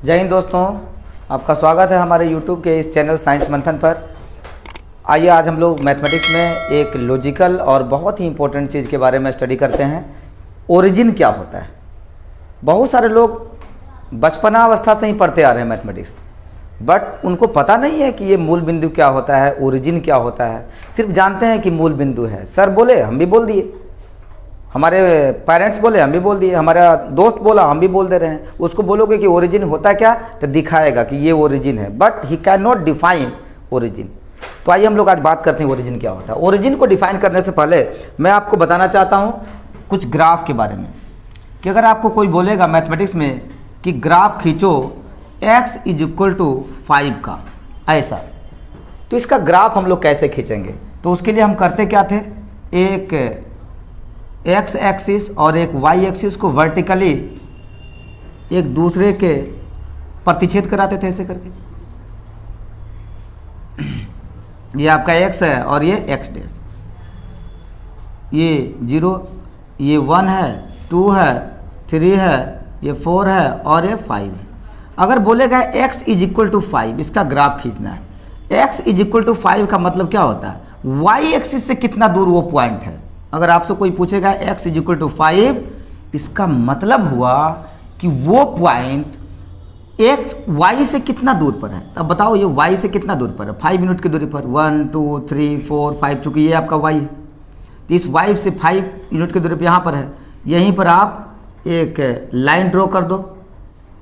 जय हिंद दोस्तों, आपका स्वागत है हमारे YouTube के इस चैनल साइंस मंथन पर। आइए आज हम लोग मैथमेटिक्स में एक लॉजिकल और बहुत ही इम्पोर्टेंट चीज़ के बारे में स्टडी करते हैं। ओरिजिन क्या होता है। बहुत सारे लोग बचपना अवस्था से ही पढ़ते आ रहे हैं मैथमेटिक्स, बट उनको पता नहीं है कि ये मूल बिंदु क्या होता है, ओरिजिन क्या होता है। सिर्फ जानते हैं कि मूल बिंदु है। सर बोले हम भी बोल दिए, हमारे पेरेंट्स बोले हम भी बोल दिए, हमारा दोस्त बोला हम भी बोल दे रहे हैं। उसको बोलोगे कि ओरिजिन होता क्या, तो दिखाएगा कि ये ओरिजिन है, but he can not define origin. तो आइए हम लोग आज बात करते हैं ओरिजिन क्या होता है। ओरिजिन को डिफाइन करने से पहले मैं आपको बताना चाहता हूँ कुछ ग्राफ के बारे में, कि अगर आपको कोई बोलेगा मैथमेटिक्स में कि ग्राफ खींचो x = 5 का ऐसा, तो इसका ग्राफ हम लोग कैसे खींचेंगे। तो उसके लिए हम करते क्या थे, एक x एक्सिस और एक y एक्सिस को वर्टिकली एक दूसरे के प्रतिच्छेद कराते थे ऐसे करके। ये आपका x है और ये x डैश, ये 0, ये 1 है, 2 है, 3 है, ये 4 है और ये 5 है। अगर बोलेगा x = 5, इसका ग्राफ खींचना है। x = 5 का मतलब क्या होता है, y एक्सिस से कितना दूर वो पॉइंट है। अगर आपसे कोई पूछेगा x = 5, इसका मतलब हुआ कि वो पॉइंट x y से कितना दूर पर है। अब बताओ ये y से कितना दूर पर है, 5 यूनिट की दूरी पर, 1 2 3 4 5, चूँकि ये आपका y है तो इस y से 5 यूनिट की दूरी पर यहाँ पर है। यहीं पर आप एक लाइन ड्रॉ कर दो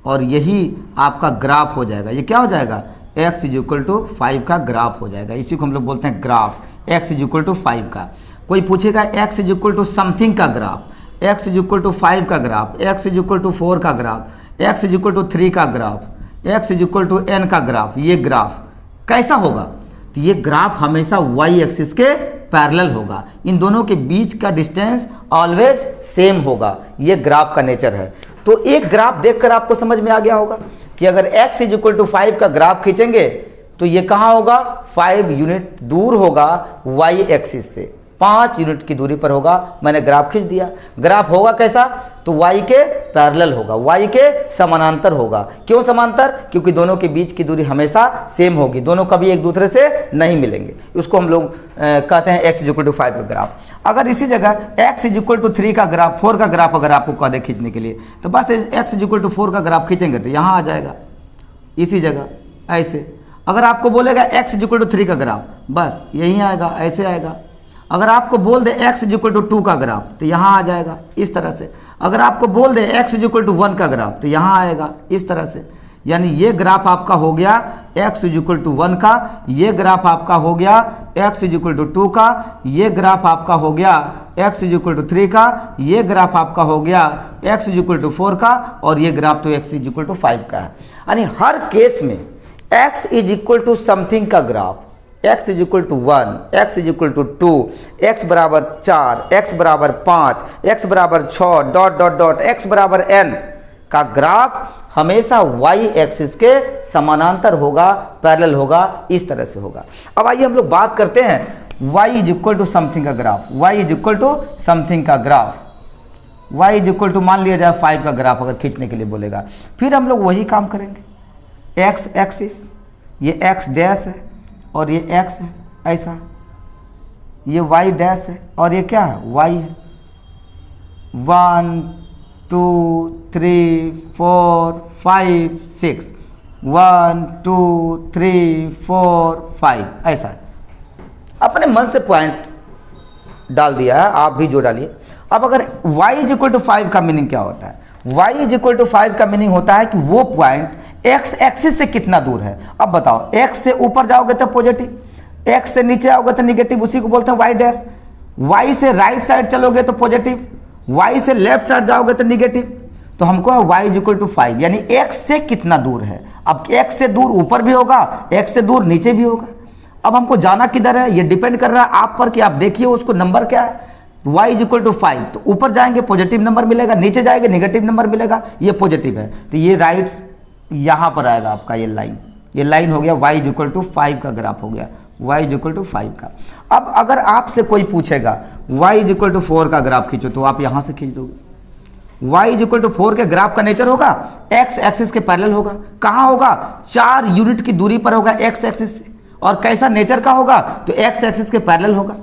और यही आपका ग्राफ हो जाएगा। ये क्या हो जाएगा, x = 5 का ग्राफ हो जाएगा। इसी को हम लोग बोलते हैं ग्राफ, x = 5 का। कोई पूछेगा x = समथिंग का ग्राफ, x = 5 का ग्राफ, x = 4 का ग्राफ, x = 3 का ग्राफ, x = n का ग्राफ, ये ग्राफ कैसा होगा। तो ये ग्राफ हमेशा y एक्सिस के पैरेलल होगा। इन दोनों के बीच का डिस्टेंस ऑलवेज सेम होगा। ये ग्राफ का नेचर है। तो एक ग्राफ देखकर आपको समझ में आ गया होगा कि अगर x = 5 का ग्राफ खींचेंगे तो ये कहाँ होगा, 5 यूनिट दूर होगा y एक्सिस से, 5 यूनिट की दूरी पर होगा। मैंने ग्राफ खींच दिया। ग्राफ होगा कैसा, तो y के पैरेलल होगा, y के समानांतर होगा। क्यों समांतर, क्योंकि दोनों के बीच की दूरी हमेशा सेम होगी, दोनों कभी एक दूसरे से नहीं मिलेंगे। उसको हम लोग कहते हैं x = 5 का ग्राफ। अगर इसी जगह x = 3 का ग्राफ, 4 का ग्राफ अगर आपको कह दे खींचने के लिए, तो बस x = 4 का ग्राफ खींचेंगे तो यहाँ आ जाएगा इसी जगह ऐसे। अगर आपको बोलेगा x = 3 का ग्राफ, बस यहीं आएगा, ऐसे आएगा। अगर आपको बोल दे x = 2 का ग्राफ तो यहाँ आ जाएगा इस तरह से। अगर आपको बोल दे x = 1 का ग्राफ तो यहाँ आएगा इस तरह से। यानी ये ग्राफ आपका हो गया x = 1 का, ये ग्राफ आपका हो गया x = 2 का, ये ग्राफ आपका हो गया x = 3 का, ये ग्राफ आपका हो गया x = 4 का, और ये ग्राफ तो x = 5 का है। यानी हर केस में x = समथिंग का graph, x = 1, x = 2, x = 4, x = 5, x = 6, dot dot dot x = n का ग्राफ हमेशा y एक्सिस के समानांतर होगा, पैरेलल होगा, इस तरह से होगा। अब आइए हम लोग बात करते हैं y = समथिंग का ग्राफ। y = समथिंग का ग्राफ, y = मान लिया जाए 5 का ग्राफ अगर खींचने के लिए बोलेगा, फिर हम लोग वही काम करेंगे। x एक्सिस, ये x डैश है और ये x है ऐसा, ये y डैश है और ये क्या है, y है। 1 2 3 4 5 6, 1 2 3 4 5 ऐसा। अपने मन से पॉइंट डाल दिया है, आप भी जो डालिए। अब अगर y = 5 का मीनिंग क्या होता है, y = 5 का मीनिंग होता है कि वो पॉइंट x एक्सिस से कितना दूर है। अब बताओ, x से ऊपर जाओगे तो पॉजिटिव, x से नीचे आओगे तो निगेटिव, उसी को बोलते हैं y डैश। y से राइट साइड चलोगे तो पॉजिटिव, y से लेफ्ट साइड जाओगे तो निगेटिव। तो हमको है y = 5, यानी x से कितना दूर है। अब x से दूर ऊपर भी होगा, x से दूर नीचे भी होगा। अब हमको जाना किधर है, ये डिपेंड कर रहा है आप पर कि आप देखिए उसको नंबर क्या है। y = 5, तो ऊपर जाएंगे पॉजिटिव नंबर मिलेगा, नीचे जाएंगे नेगेटिव नंबर मिलेगा। ये पॉजिटिव है तो ये राइट यहाँ पर आएगा आपका ये लाइन हो गया y = 5 का ग्राफ हो गया, y = 5 का। अब अगर आपसे कोई पूछेगा y = 4 का ग्राफ खींचो, तो आप यहाँ से खींच दोगे। y इज इक्वल टू 4 के ग्राफ का नेचर होगा x एक्सिस के पैरेलल होगा। कहाँ होगा? 4 यूनिट की दूरी पर होगा x एक्सिस से। और कैसा नेचर का होगा? तो x एक्सिस के पैरेलल होगा।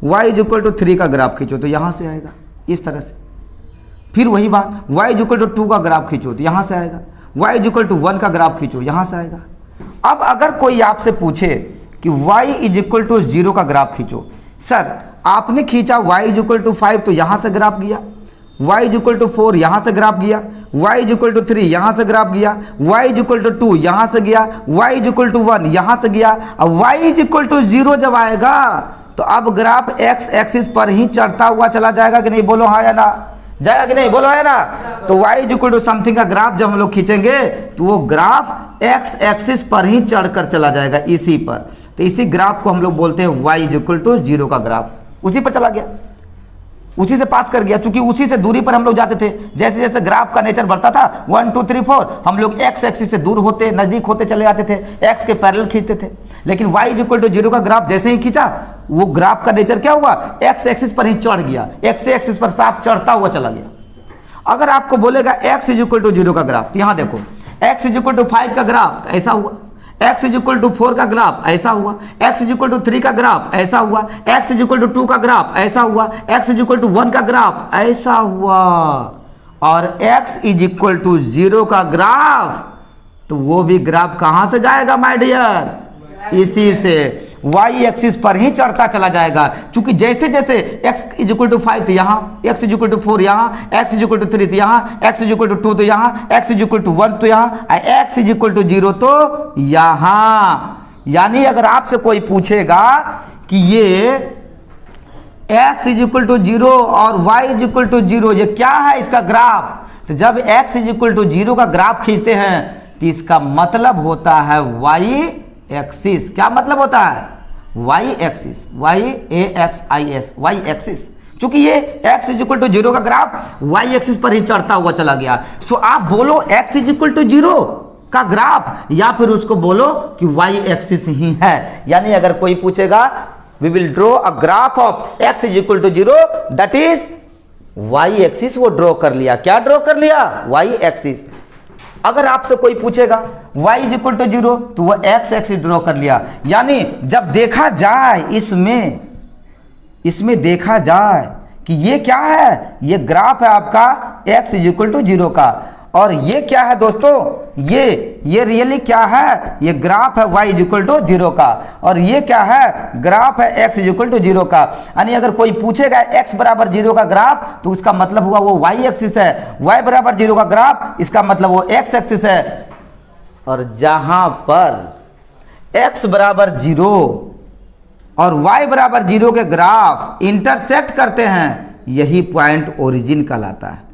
y इज इक्वल टू 3 का ग्राफ खींचो तो यहाँ से आएगा इस तरह से। फिर वही बात, y इज इक्वल टू 2 का ग्राफ खींचो तो यहाँ से आएगा। y इज इक्वल टू 1 का ग्राफ खींचो यहाँ से आएगा। अब अगर कोई आपसे पूछे कि y इज इक्वल टू 0 का ग्राफ खींचो, सर आपने खींचा y इज इक्वल टू 5 तो यहाँ से ग्राफ गया, y इज इक्वल टू 4 यहाँ से ग्राफ गया, y इज इक्वल टू 3 यहाँ से ग्राफ गया, y इज इक्वल टू 2 यहाँ से गया, y इज इक्वल टू 1 यहाँ से गया। अब y इज इक्वल टू 0 जब आएगा तो अब ग्राफ x एक्सिस पर ही चढ़ता हुआ चला जाएगा कि नहीं? बोलो हाँ या ना? जाएगा कि नहीं? बोलो है ना? तो y is equal to something का ग्राफ जब हम लोग खींचेंगे तो वो ग्राफ x एक्सिस पर ही चढ़कर चला जाएगा इसी पर। तो इसी ग्राफ को हम लोग बोलते हैं y इज इक्वल टू 0 का ग्राफ। उसी पर चला गया, उसी से पास कर गया, क्योंकि उसी से दूरी पर हम लोग जाते थे। जैसे जैसे ग्राफ का नेचर बढ़ता था 1 2 3 4 हम लोग x एक्सिस से दूर होते नजदीक होते चले जाते थे, x के पैरेलल खींचते थे। लेकिन y इज इक्वल टू 0 का ग्राफ जैसे ही खींचा वो ग्राफ का नेचर क्या हुआ? x एक्सिस पर ही चढ़ गया, x एक्सिस पर साफ चढ़ता हुआ चला गया। अगर आपको बोलेगा x इज इक्वल टू 0 का ग्राफ, तो यहाँ देखो x इज इक्वल टू 5 का ग्राफ तो ऐसा हुआ, x इज इक्वल टू 4 का ग्राफ ऐसा हुआ, x इज इक्वल टू 3 का ग्राफ ऐसा हुआ, x इज इक्वल टू 2 का ग्राफ ऐसा हुआ, x इज इक्वल टू 1 का ग्राफ ऐसा हुआ, और x इज इक्वल टू 0 का ग्राफ तो वो भी ग्राफ कहां से जाएगा माय डियर? इसी से y एक्सिस पर ही चढ़ता चला जाएगा। क्योंकि जैसे जैसे x इज इक्वल टू 5 तो यहाँ, x इज इक्वल टू 4 यहाँ, x इज इक्वल टू 3 तो यहाँ, x इज इक्वल टू 2 तो यहाँ, x इज इक्वल टू 1 तो यहाँ, x इज इक्वल टू 0 तो यहाँ। यानी अगर आपसे कोई पूछेगा कि ये x इज इक्वल टू 0 और y इज इक्वल टू 0 ये क्या है इसका ग्राफ, तो जब x इज इक्वल टू 0 का ग्राफ खींचते हैं तो इसका मतलब होता है y एक्सिस। क्या मतलब होता है? y axis, y-a-x-i-s, y axis. क्योंकि ये x इज इक्वल टू 0 का ग्राफ y एक्सिस पर ही चढ़ता हुआ चला गया। सो आप बोलो x इज इक्वल टू 0 का ग्राफ, या फिर उसको बोलो कि y एक्सिस ही है। यानी अगर कोई पूछेगा we will draw a graph of x is equal to 0 that is y axis, वो ड्रॉ कर लिया। क्या ड्रॉ कर लिया? y axis. अगर आपसे कोई पूछेगा y इज इक्वल टू 0 तो वह x एक्सिस ड्रॉ कर लिया। यानी जब देखा जाए इसमें देखा जाए कि ये क्या है, ये ग्राफ है आपका x इज इक्वल टू 0 का, और ये क्या है दोस्तों? ये रियली क्या है? ये ग्राफ है y इज इक्वल टू 0 का, और ये क्या है? ग्राफ है x इज इक्वल टू 0 का। यानी अगर कोई पूछेगा x बराबर 0 का ग्राफ तो उसका मतलब हुआ वो y एक्सिस है, y बराबर 0 का ग्राफ इसका मतलब वो x एक्सिस है। और जहां पर x बराबर 0 और y बराबर 0 के ग्राफ इंटरसेक्ट करते हैं यही पॉइंट ओरिजिन कहलाता है।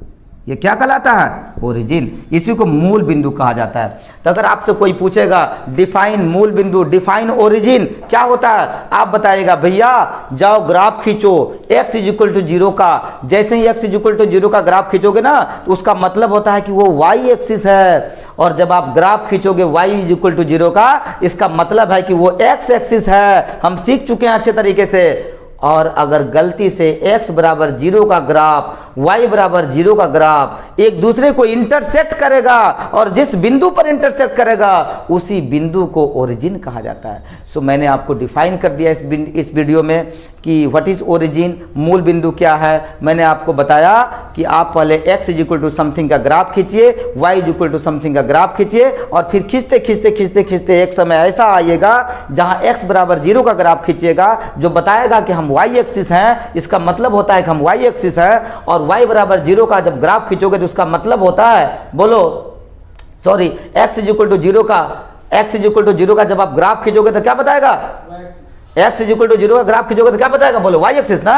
ये क्या कहलाता है? ओरिजिन। इसी को मूल बिंदु कहा जाता है। तो अगर आपसे कोई पूछेगा डिफाइन मूल बिंदु, डिफाइन ओरिजिन क्या होता है, आप बताइएगा भैया जाओ ग्राफ खींचो x इज इक्वल टू 0 का। जैसे ही x इज इक्वल टू 0 का ग्राफ खींचोगे ना तो उसका मतलब होता है कि वो y एक्सिस है, और जब आप ग्राफ खींचोगे y इज इक्वल टू 0 का इसका मतलब है कि वो x एक्सिस है। हम सीख चुके हैं अच्छे तरीके से। और अगर गलती से x बराबर 0 का ग्राफ, y बराबर 0 का ग्राफ एक दूसरे को इंटरसेक्ट करेगा और जिस बिंदु पर इंटरसेक्ट करेगा उसी बिंदु को ओरिजिन कहा जाता है। सो मैंने आपको डिफाइन कर दिया इस वीडियो में कि व्हाट इज ओरिजिन, मूल बिंदु क्या है। मैंने आपको बताया कि आप पहले x is equal to something का ग्राफ खींचिए, y is equal to something का ग्राफ खींचिए, और फिर खींचते खींचते खींचते खींचते एक समय ऐसा आइएगा जहां x बराबर 0 का ग्राफ खींचिएगा जो बताएगा कि हम y एक्सिस हैं। इसका मतलब होता है कि हम y एक्सिस है, और y बराबर 0 का जब ग्राफ खींचोगे तो उसका मतलब होता है, बोलो sorry, x is equal to 0 का, x इज इक्वल टू 0 का जब आप ग्राफ खींचोगे तो क्या बताएगा? x इज इक्वल टू 0 का ग्राफ खींचोगे तो क्या बताएगा? बोलो y एक्सिस ना।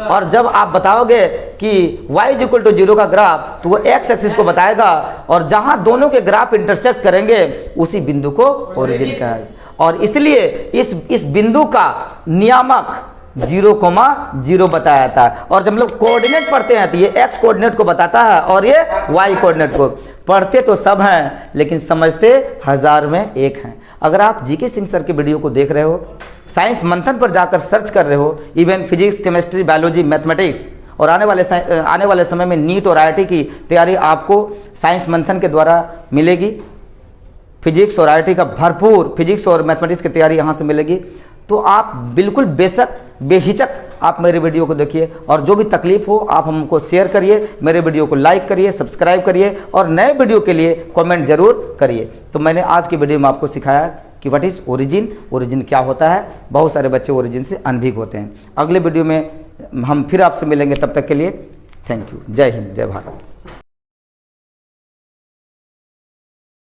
और जब आप बताओगे कि y इज इक्वल टू 0 का ग्राफ तो वो x एक्सिस को बताएगा, और जहां दोनों के ग्राफ इंटरसेक्ट करेंगे उसी बिंदु को ओरिजिन कहेगा। और इसलिए इस बिंदु का नियामक 0,0 बताया था। और जब हम लोग कोऑर्डिनेट पढ़ते हैं तो ये x कोऑर्डिनेट को बताता है और ये y कोऑर्डिनेट को। पढ़ते तो सब हैं लेकिन समझते 1000 में एक हैं। अगर आप जीके सिंह सर के वीडियो को देख रहे हो, साइंस मंथन पर जाकर सर्च कर रहे हो, even physics, chemistry, biology, mathematics और आने वाले समय में नीट और IIT की तैयारी आपको साइंस मंथन के द्वारा मिलेगी। फिजिक्स और IIT का भरपूर फिजिक्स और मैथमेटिक्स की तैयारी यहाँ से मिलेगी। तो आप बिल्कुल बेहिचक आप मेरे वीडियो को देखिए, और जो भी तकलीफ हो आप हमको शेयर करिए, मेरे वीडियो को लाइक करिए, सब्सक्राइब करिए, और नए वीडियो के लिए कमेंट जरूर करिए। तो मैंने आज की वीडियो में आपको सिखाया कि व्हाट इज़ ओरिजिन क्या होता है। बहुत सारे बच्चे ओरिजिन से अनभिज्ञ होते हैं। अगले वीडियो में हम फिर आपसे मिलेंगे, तब तक के लिए थैंक यू। जय हिंद, जय भारत।